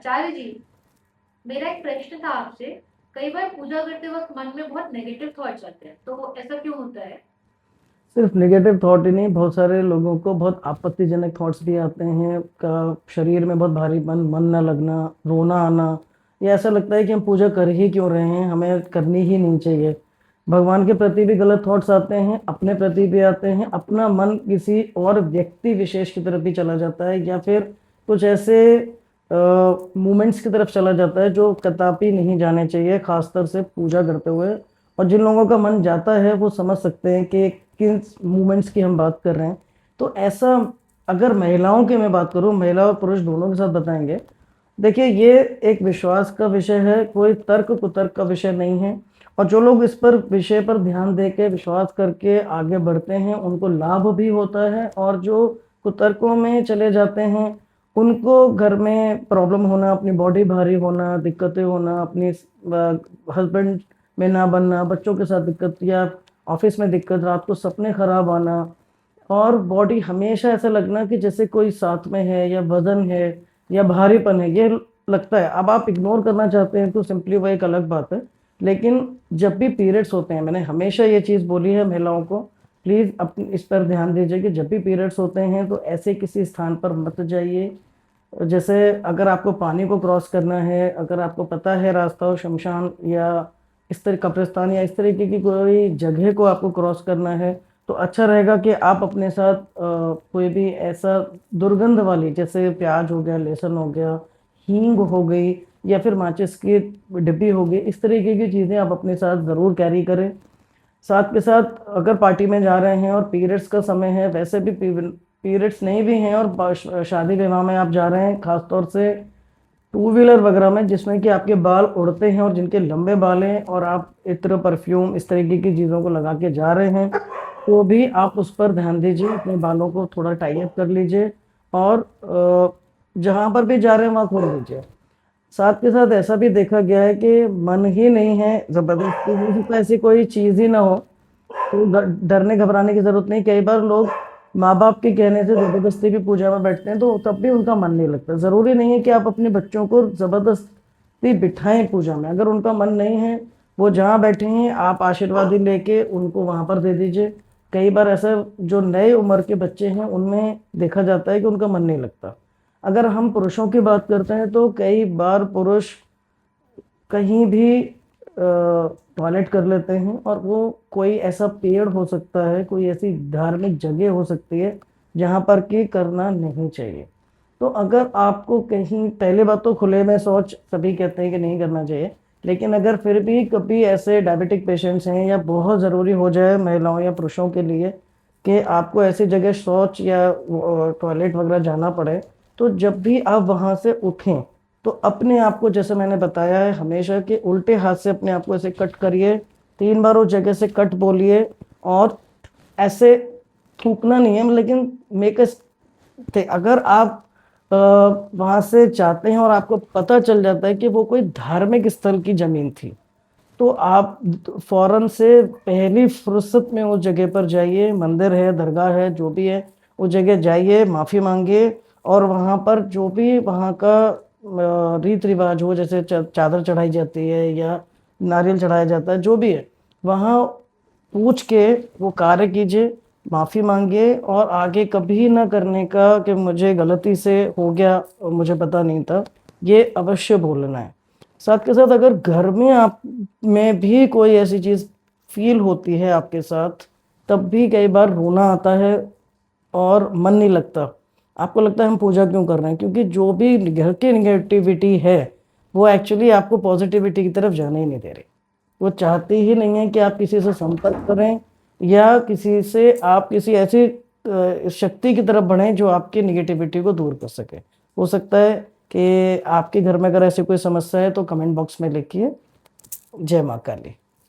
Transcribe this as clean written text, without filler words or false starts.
आचार्य जी, मेरा एक प्रश्न था आपसे। कई बार पूजा करते वक्त मन में बहुत नेगेटिव थॉट्स आते हैं, तो ऐसा क्यों होता है? सिर्फ नेगेटिव थॉट ही नहीं, बहुत सारे लोगों को बहुत आपत्तिजनक थॉट्स भी आते हैं का। शरीर में बहुत भारीपन, मन न लगना, रोना आना, या ऐसा लगता है कि हम पूजा कर ही क्यों रहे हैं, हमें करनी ही नहीं चाहिए। भगवान के प्रति भी गलत थॉट्स आते हैं, अपने प्रति भी आते हैं, अपना मन किसी और व्यक्ति विशेष की तरफ भी चला जाता है, या फिर कुछ ऐसे मूवमेंट्स की तरफ चला जाता है जो कदापि नहीं जाने चाहिए, खासकर से पूजा करते हुए। और जिन लोगों का मन जाता है वो समझ सकते हैं कि किन मूवमेंट्स की हम बात कर रहे हैं। तो ऐसा, अगर महिलाओं की मैं बात करूं, महिला और पुरुष दोनों के साथ बताएंगे। देखिए, ये एक विश्वास का विषय है, कोई तर्क कुतर्क का विषय नहीं है। और जो लोग इस पर विषय पर ध्यान दे के विश्वास करके आगे बढ़ते हैं उनको लाभ भी होता है, और जो कुतर्कों में चले जाते हैं उनको घर में प्रॉब्लम होना, अपनी बॉडी भारी होना, दिक्कतें होना, अपनी हस्बैंड में ना बनना, बच्चों के साथ दिक्कत, या ऑफिस में दिक्कत, रात को सपने खराब आना, और बॉडी हमेशा ऐसा लगना कि जैसे कोई साथ में है, या वजन है, या भारीपन है, ये लगता है। अब आप इग्नोर करना चाहते हैं तो सिंपली वो एक अलग बात है। लेकिन जब भी पीरियड्स होते हैं, मैंने हमेशा ये चीज़ बोली है महिलाओं को, प्लीज़ अपनी इस पर ध्यान दीजिए कि जब भी पीरियड्स होते हैं तो ऐसे किसी स्थान पर मत जाइए। जैसे अगर आपको पानी को क्रॉस करना है, अगर आपको पता है रास्ता हो शमशान या इस तरह कब्रिस्तान या इस तरीके की कोई जगह को आपको क्रॉस करना है, तो अच्छा रहेगा कि आप अपने साथ कोई भी ऐसा दुर्गंध वाली, जैसे प्याज हो गया, लहसुन हो गया, हींग हो गई, या फिर माचिस की डिब्बी हो गई, इस तरीके की चीज़ें आप अपने साथ ज़रूर कैरी करें। साथ के साथ अगर पार्टी में जा रहे हैं और पीरियड्स का समय है, वैसे भी पीरियड्स नहीं भी हैं और शादी विवाह में आप जा रहे हैं, खासतौर से टू व्हीलर वगैरह में जिसमें कि आपके बाल उड़ते हैं और जिनके लंबे बाल हैं, और आप इत्र, परफ्यूम, इस तरीके की चीज़ों को लगा के जा रहे हैं, तो भी आप उस पर ध्यान दीजिए, अपने बालों को थोड़ा टाई अप कर लीजिए, और जहाँ पर भी जा रहे हैं वहाँ खोल दीजिए। साथ के साथ ऐसा भी देखा गया है कि मन ही नहीं है, जबरदस्ती हो सकता है, ऐसी कोई चीज़ ही ना हो, तो डरने घबराने की जरूरत नहीं। कई बार लोग माँ बाप के कहने से जबरदस्ती भी पूजा में बैठते हैं तो तब भी उनका मन नहीं लगता। जरूरी नहीं है कि आप अपने बच्चों को जबरदस्ती बिठाएं पूजा में, अगर उनका मन नहीं है, वो जहाँ बैठे हैं आप आशीर्वाद ही लेके उनको वहां पर दे दीजिए। कई बार ऐसा, जो नए उम्र के बच्चे हैं उनमें देखा जाता है कि उनका मन नहीं लगता। अगर हम पुरुषों की बात करते हैं तो कई बार पुरुष कहीं भी टॉयलेट कर लेते हैं, और वो कोई ऐसा पेड़ हो सकता है, कोई ऐसी धार्मिक जगह हो सकती है जहाँ पर कि करना नहीं चाहिए। तो अगर आपको कहीं, पहले बात तो खुले में शौच सभी कहते हैं कि नहीं करना चाहिए, लेकिन अगर फिर भी कभी ऐसे डायबिटिक पेशेंट्स हैं, या बहुत ज़रूरी हो जाए महिलाओं या पुरुषों के लिए कि आपको ऐसी जगह शौच या टॉयलेट वगैरह जाना पड़े, तो जब भी आप वहाँ से उठें तो अपने आप को, जैसे मैंने बताया है हमेशा, कि उल्टे हाथ से अपने आप को ऐसे कट करिए, 3 बार उस जगह से कट बोलिए, और ऐसे थूकना नहीं है, लेकिन मेक थे। अगर आप वहां से जाते हैं और आपको पता चल जाता है कि वो कोई धार्मिक स्थल की जमीन थी, तो आप फौरन से पहली फुर्सत में उस जगह पर जाइए, मंदिर है, दरगाह है, जो भी है, उस जगह जाइए, माफ़ी मांगिए, और वहाँ पर जो भी वहाँ का रीत रिवाज हो, जैसे चादर चढ़ाई जाती है या नारियल चढ़ाया जाता है, जो भी है, वहाँ पूछ के वो कार्य कीजिए, माफ़ी मांगिए, और आगे कभी ना करने का कि मुझे गलती से हो गया और मुझे पता नहीं था, ये अवश्य बोलना है। साथ के साथ अगर घर में आप में भी कोई ऐसी चीज़ फील होती है आपके साथ, तब भी कई बार रोना आता है और मन नहीं लगता। आपको लगता है हम पूजा क्यों कर रहे हैं, क्योंकि जो भी घर की निगेटिविटी है वो एक्चुअली आपको पॉजिटिविटी की तरफ जाने ही नहीं दे रही। वो चाहती ही नहीं है कि आप किसी से संपर्क करें, या किसी से आप किसी ऐसी शक्ति की तरफ बढ़ें जो आपकी निगेटिविटी को दूर कर सके। हो सकता है कि आपके घर में अगर ऐसी कोई समस्या है तो कमेंट बॉक्स में लिखिए। जय माँ काली।